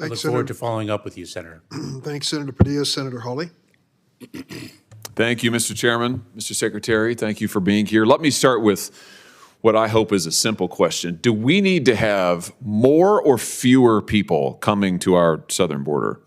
I look forward to following up with you, Senator. Thanks, Senator Padilla. Senator Hawley. Thank you, Mr. Chairman. Mr. Secretary, thank you for being here. Let me start with what I hope is a simple question. Do we need to have more or fewer people coming to our southern border?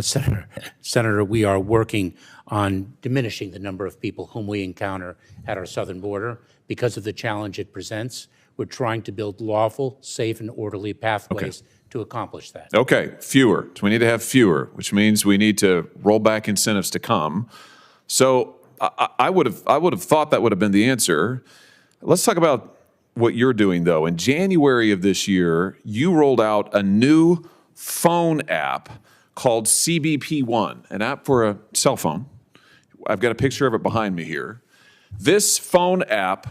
Senator, we are working on diminishing the number of people whom we encounter at our southern border because of the challenge it presents. We're trying to build lawful, safe, and orderly pathways to accomplish that. Okay, fewer. So we need to have fewer, which means we need to roll back incentives to come. So I would have thought that would have been the answer. Let's talk about what you're doing, though. In January of this year, you rolled out a new phone app called CBP One, an app for a cell phone. I've got a picture of it behind me here. This phone app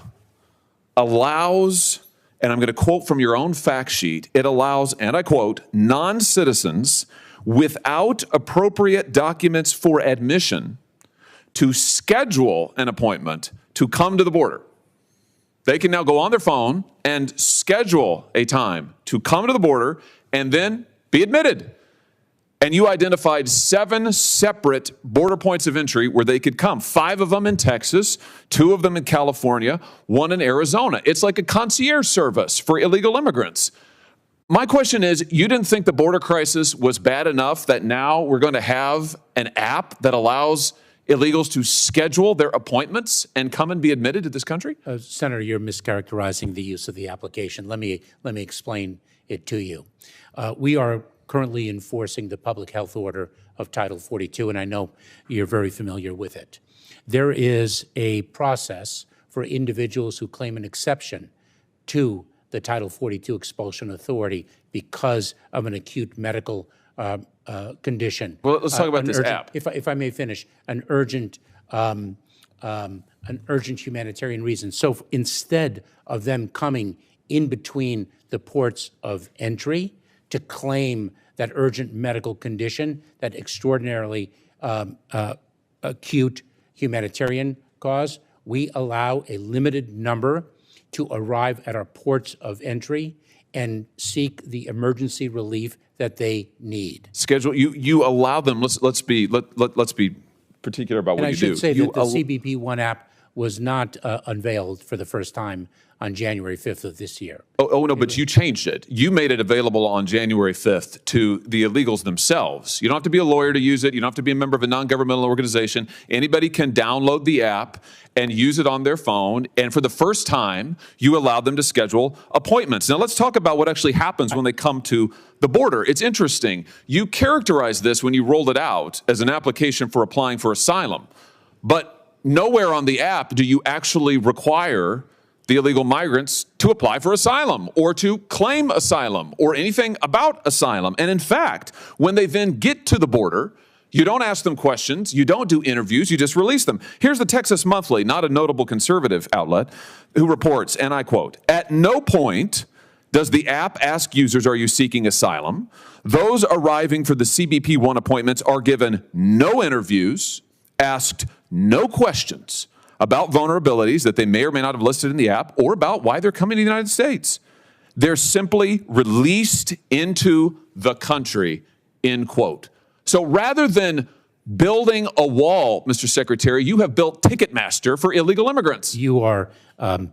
allows, and I'm going to quote from your own fact sheet, it allows, and I quote, non-citizens without appropriate documents for admission to schedule an appointment to come to the border. They can now go on their phone and schedule a time to come to the border and then be admitted. And you identified 7 separate border points of entry where they could come. 5 of them in Texas, 2 of them in California, 1 in Arizona. It's like a concierge service for illegal immigrants. My question is, you didn't think the border crisis was bad enough that now we're going to have an app that allows illegals to schedule their appointments and come and be admitted to this country? Senator, you're mischaracterizing the use of the application. Let me explain it to you. We are currently enforcing the public health order of Title 42, and I know you're very familiar with it. There is a process for individuals who claim an exception to the Title 42 expulsion authority because of an acute medical condition. Well, let's talk about this app. If I may finish, an urgent humanitarian reason. So instead of them coming in between the ports of entry to claim that urgent medical condition, that extraordinarily acute humanitarian cause, we allow a limited number to arrive at our ports of entry and seek the emergency relief that they need. Schedule, you allow them, let's be particular about what you do. And I should say that the CBP One app was not unveiled for the first time on January 5th of this year. Oh, no, but you changed it. You made it available on January 5th to the illegals themselves. You don't have to be a lawyer to use it. You don't have to be a member of a non-governmental organization. Anybody can download the app and use it on their phone. And for the first time, you allowed them to schedule appointments. Now, let's talk about what actually happens when they come to the border. It's interesting. You characterized this when you rolled it out as an application for applying for asylum. But nowhere on the app do you actually require the illegal migrants to apply for asylum or to claim asylum or anything about asylum. And in fact, when they then get to the border, you don't ask them questions, you don't do interviews, you just release them. Here's the Texas Monthly, not a notable conservative outlet, who reports, and I quote, "At no point does the app ask users, are you seeking asylum? Those arriving for the CBP One appointments are given no interviews, asked no questions about vulnerabilities that they may or may not have listed in the app or about why they're coming to the United States. They're simply released into the country," end quote. So rather than building a wall, Mr. Secretary, you have built Ticketmaster for illegal immigrants. You are,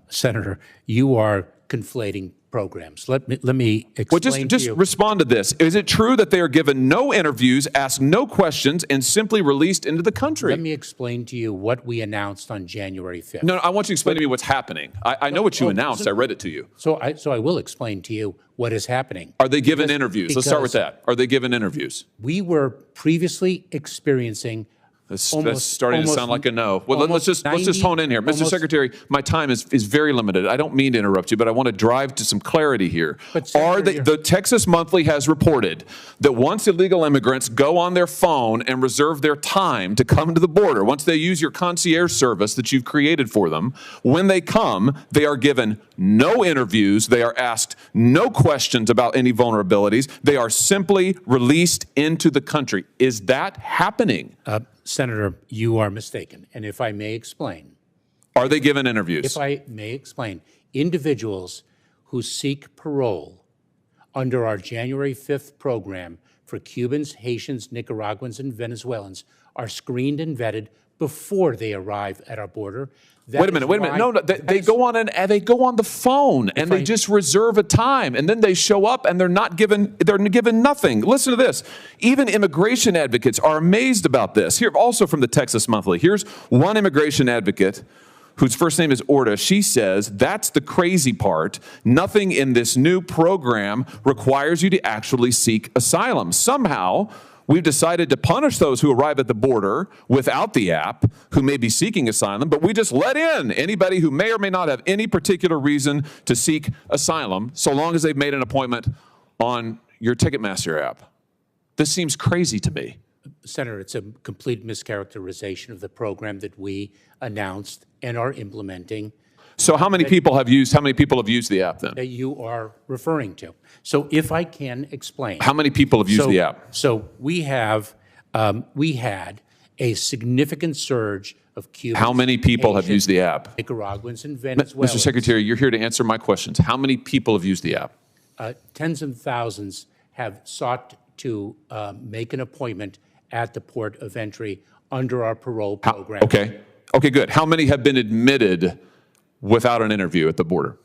Senator, you are conflating programs. Let me explain just to you. Respond to this. Is it true that they are given no interviews, asked no questions, and simply released into the country? Let me explain to you what we announced on January 5th. No, I want you to explain to me what's happening. I know what you announced. I read it to you. So I will explain to you what is happening. Are they given interviews? Let's start with that. Are they given interviews? We were previously experiencing That's starting to sound like a no. Well, let's just hone in here. Mr. Secretary, my time is very limited. I don't mean to interrupt you, but I want to drive to some clarity here. The Texas Monthly has reported that once illegal immigrants go on their phone and reserve their time to come to the border, once they use your concierge service that you've created for them, when they come, they are given no interviews. They are asked no questions about any vulnerabilities. They are simply released into the country. Is that happening? Senator, you are mistaken. And if I may explain. Are they given interviews? If I may explain, individuals who seek parole under our January 5th program for Cubans, Haitians, Nicaraguans, and Venezuelans are screened and vetted before they arrive at our border. Wait a minute. No, they go on they go on the phone and they just reserve a time, and then they show up and they're given nothing. Listen to this. Even immigration advocates are amazed about this. Here, also from the Texas Monthly. Here's one immigration advocate whose first name is Orta. She says, that's the crazy part. Nothing in this new program requires you to actually seek asylum. Somehow, we've decided to punish those who arrive at the border without the app, who may be seeking asylum, but we just let in anybody who may or may not have any particular reason to seek asylum, so long as they've made an appointment on your Ticketmaster app. This seems crazy to me. Senator, it's a complete mischaracterization of the program that we announced and are implementing. So how many people have used the app then? That you are referring to. So if I can explain. How many people have used the app? So we had a significant surge of Cubans. How many people have used the app? Nicaraguans and Venezuelans. Mr. Secretary, you're here to answer my questions. How many people have used the app? Tens of thousands have sought to make an appointment at the port of entry under our parole program. Okay, good. How many have been admitted without an interview at the border?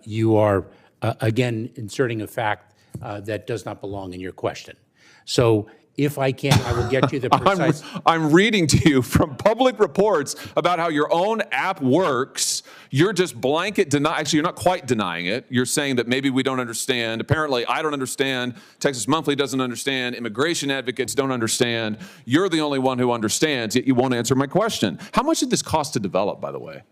You are, again, inserting a fact that does not belong in your question. So if I can, I will get you the precise. I'm reading to you from public reports about how your own app works. You're just blanket denying. Actually, you're not quite denying it. You're saying that maybe we don't understand. Apparently, I don't understand. Texas Monthly doesn't understand. Immigration advocates don't understand. You're the only one who understands, yet you won't answer my question. How much did this cost to develop, by the way?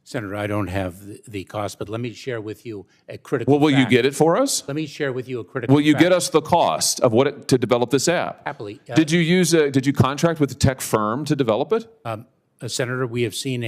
Senator, I don't have the cost, but let me share with you a critical Well, will you fact. get it for us? Let me share with you a critical Will you fact. get us the cost of to develop this app? Happily. Did you contract with a tech firm to develop it? Senator, we have seen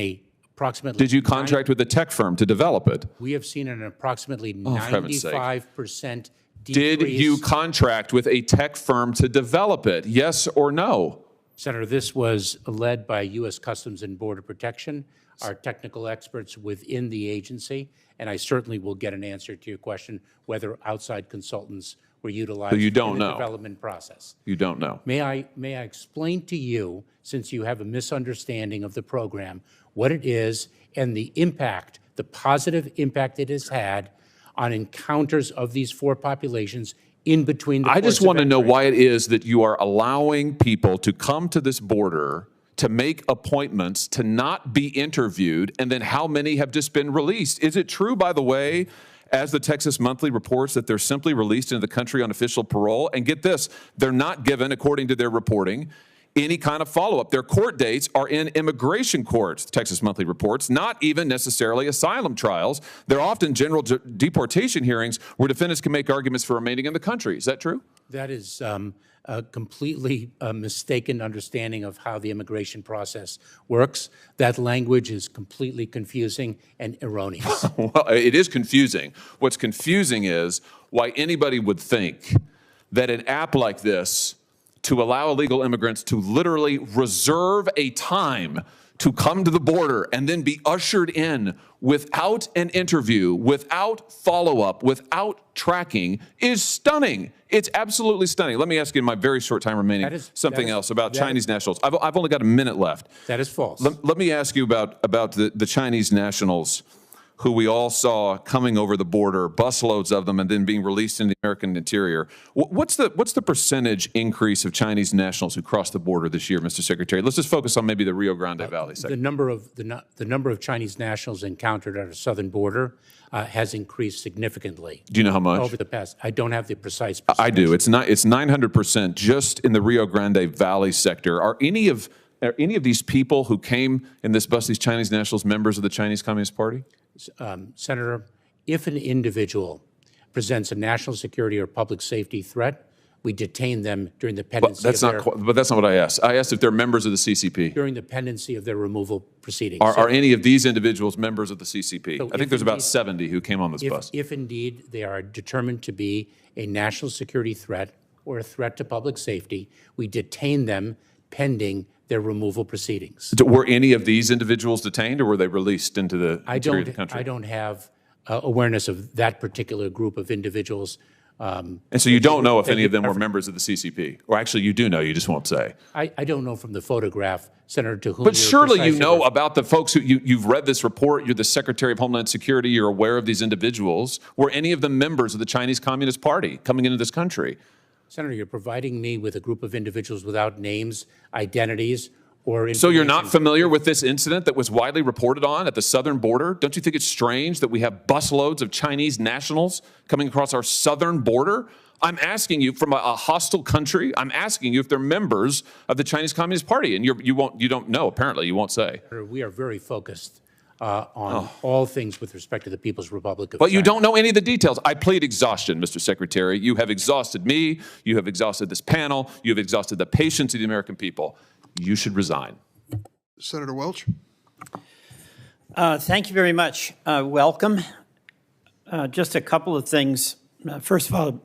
approximately. Did you contract with a tech firm to develop it? We have seen an approximately for heaven's sake. 95% decrease. Did you contract with a tech firm to develop it? Yes or no? Senator, this was led by U.S. Customs and Border Protection, our technical experts within the agency, and I certainly will get an answer to your question whether outside consultants were utilized you don't in the know. development process. You don't know. May I explain to you, since you have a misunderstanding of the program, what it is and the impact, the positive impact it has had on encounters of these four populations in between the I just ports of want to know entry. why it is that you are allowing people to come to this border, to make appointments, to not be interviewed, and then how many have just been released? Is it true, by the way, as the Texas Monthly reports, that they're simply released into the country on official parole? And get this, they're not given, according to their reporting, any kind of follow-up. Their court dates are in immigration courts, the Texas Monthly reports, not even necessarily asylum trials. They're often general deportation hearings where defendants can make arguments for remaining in the country. Is that true? That is a completely mistaken understanding of how the immigration process works. That language is completely confusing and erroneous. Well, it is confusing. What's confusing is why anybody would think that an app like this, to allow illegal immigrants to literally reserve a time to come to the border and then be ushered in without an interview, without follow-up, without tracking, is stunning. It's absolutely stunning. Let me ask you in my very short time remaining something else about Chinese nationals. I've only got a minute left. That is false. Let me ask you about the Chinese nationals who we all saw coming over the border, busloads of them, and then being released in the American interior. What's the percentage increase of Chinese nationals who crossed the border this year, Mr. Secretary? Let's just focus on maybe the Rio Grande Valley sector. The number of Chinese nationals encountered at our southern border has increased significally. Do you know how much? Over the past, I don't have the precise percentage. I do. It's 900% just in the Rio Grande Valley sector. Are any of these people who came in this bus, these Chinese nationals, members of the Chinese Communist Party? Senator, if an individual presents a national security or public safety threat, we detain them during the pendency But that's not what I asked. I asked if they're members of the CCP. during the pendency of their removal proceedings. Are any of these individuals members of the CCP? So I think there's about 70 who came on this bus. If indeed they are determined to be a national security threat or a threat to public safety, we detain them pending their removal proceedings. Were any of these individuals detained, or were they released into the interior of the country? I don't have awareness of that particular group of individuals. And so you don't know if any of them were members of the CCP? Or actually, you do know, you just won't say. I don't know from the photograph, Senator, to whom But you're surely you precisely know about the folks who, you've read this report, you're the Secretary of Homeland Security, you're aware of these individuals. Were any of them members of the Chinese Communist Party coming into this country? Senator, you're providing me with a group of individuals without names, identities, or So you're not information. familiar with this incident that was widely reported on at the southern border? Don't you think it's strange that we have busloads of Chinese nationals coming across our southern border? I'm asking you from a hostile country, I'm asking you if they're members of the Chinese Communist Party, and you don't know, apparently, you won't say. We are very focused on all things with respect to the People's Republic of But China. you don't know any of the details. I plead exhaustion, Mr. Secretary. You have exhausted me, you have exhausted this panel, you have exhausted the patience of the American people. You should resign. Senator Welch. Thank you very much. Welcome. Just a couple of things. First of all,